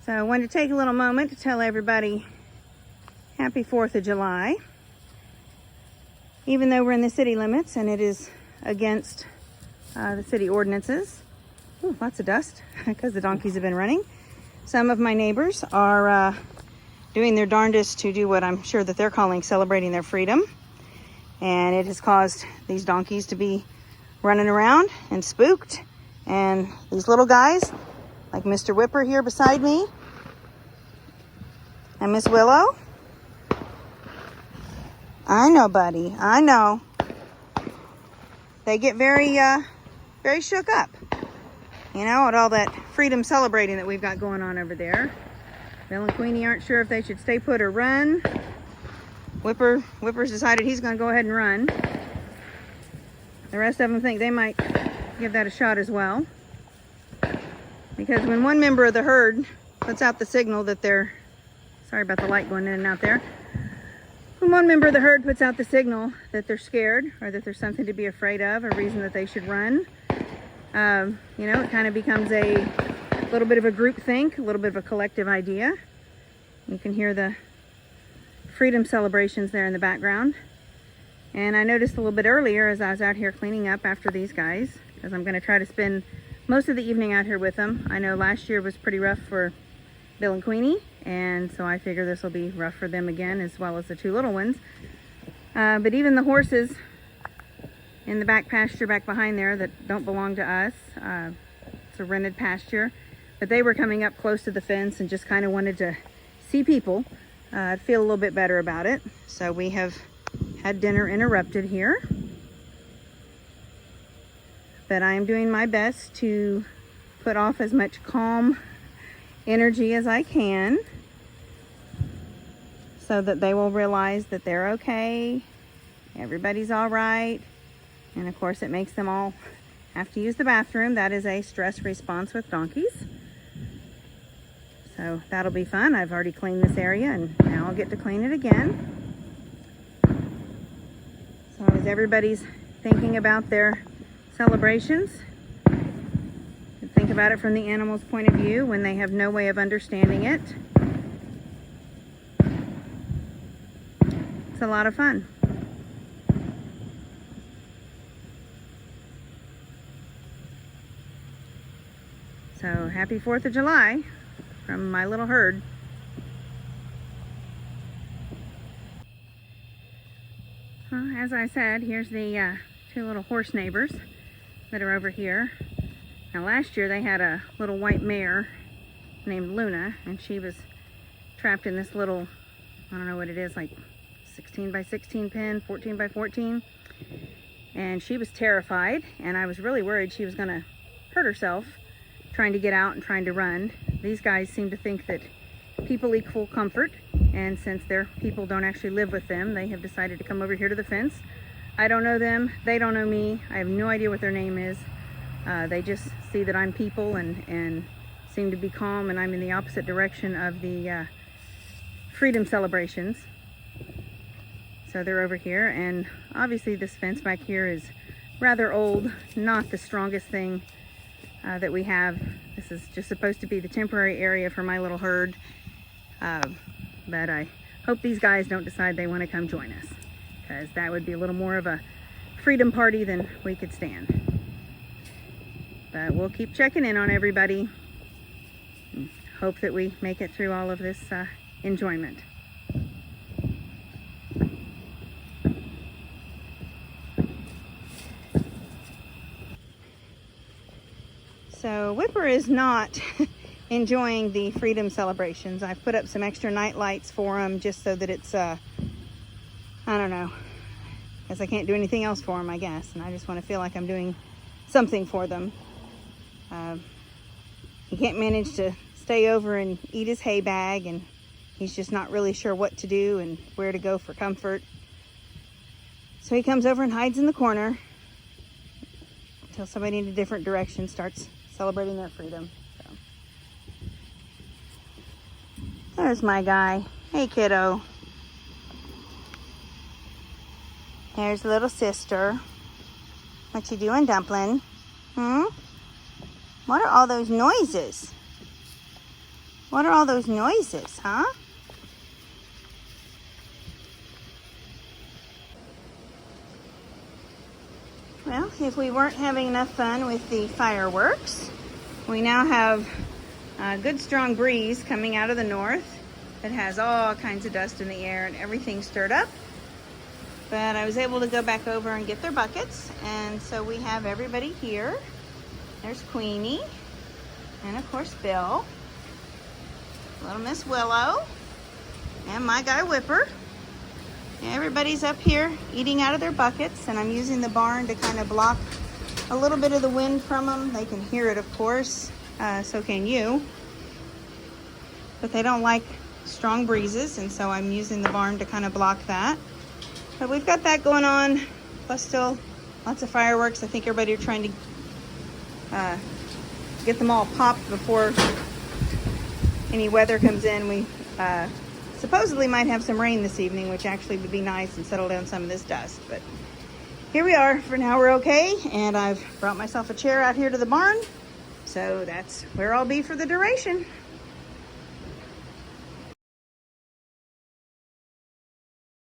So I wanted to take a little moment to tell everybody happy 4th of July. Even though we're in the city limits and it is against the city ordinances. Ooh, lots of dust because the donkeys have been running. Some of my neighbors are doing their darndest to do what I'm sure that they're calling celebrating their freedom. And it has caused these donkeys to be running around and spooked. And these little guys, like Mr. Whipper here beside me, and Miss Willow. I know, buddy, I know. They get very shook up, you know, at all that freedom celebrating that we've got going on over there. Bill and Queenie aren't sure if they should stay put or run. Whipper's decided he's going to go ahead and run. The rest of them think they might give that a shot as well. Because when one member of the herd puts out the signal that they're, sorry about the light going in and out there. When one member of the herd puts out the signal that they're scared or that there's something to be afraid of, a reason that they should run, you know, it kind of becomes a little bit of a group think, a little bit of a collective idea. You can hear the freedom celebrations there in the background. And I noticed a little bit earlier as I was out here cleaning up after these guys, because I'm going to try to spend most of the evening out here with them. I know last year was pretty rough for Bill and Queenie, and so I figure this will be rough for them again, as well as the two little ones. But even the horses in the back pasture back behind there that don't belong to us, it's a rented pasture, but they were coming up close to the fence and just kind of wanted to see people. I'd feel a little bit better about it. So we have had dinner interrupted here. But I am doing my best to put off as much calm energy as I can so that they will realize that they're okay, everybody's all right. And of course it makes them all have to use the bathroom. That is a stress response with donkeys. So that'll be fun. I've already cleaned this area and now I'll get to clean it again. So as everybody's thinking about their celebrations, think about it from the animal's point of view when they have no way of understanding it. It's a lot of fun. So happy 4th of July from my little herd. Well, as I said, here's the two little horse neighbors that are over here. Now last year they had a little white mare named Luna, and she was trapped in this little, I don't know what it is, like 16 by 16 pen, 14 by 14. And she was terrified, and I was really worried she was gonna hurt herself trying to get out and trying to run. These guys seem to think that people equal comfort, and since their people don't actually live with them, they have decided to come over here to the fence. I don't know them, they don't know me, I have no idea what their name is. They just see that I'm people and seem to be calm, and I'm in the opposite direction of the freedom celebrations. So they're over here, and obviously this fence back here is rather old, not the strongest thing that we have. This is just supposed to be the temporary area for my little herd, but I hope these guys don't decide they want to come join us, because that would be a little more of a freedom party than we could stand. But we'll keep checking in on everybody. Hope that we make it through all of this enjoyment. So Whipper is not enjoying the freedom celebrations. I've put up some extra night lights for him just so that it's, I don't know, because I can't do anything else for him, I guess. And I just want to feel like I'm doing something for them. He can't manage to stay over and eat his hay bag, and he's just not really sure what to do and where to go for comfort. So he comes over and hides in the corner until somebody in a different direction starts celebrating their freedom. So there's my guy. Hey, kiddo. There's little sister. What you doing, Dumpling? What are all those noises? What are all those noises, huh? Well, if we weren't having enough fun with the fireworks, we now have a good strong breeze coming out of the north that has all kinds of dust in the air and everything stirred up. But I was able to go back over and get their buckets, and so we have everybody here. There's Queenie, and of course Bill, little Miss Willow, and my guy Whipper. Everybody's up here eating out of their buckets, and I'm using the barn to kind of block a little bit of the wind from them. They can hear it, of course, so can you. But they don't like strong breezes, and so I'm using the barn to kind of block that. But we've got that going on, plus still lots of fireworks. I think everybody are trying to get them all popped before any weather comes in. We supposedly might have some rain this evening, which actually would be nice and settle down some of this dust. But here we are. For now, we're okay. And I've brought myself a chair out here to the barn. So that's where I'll be for the duration.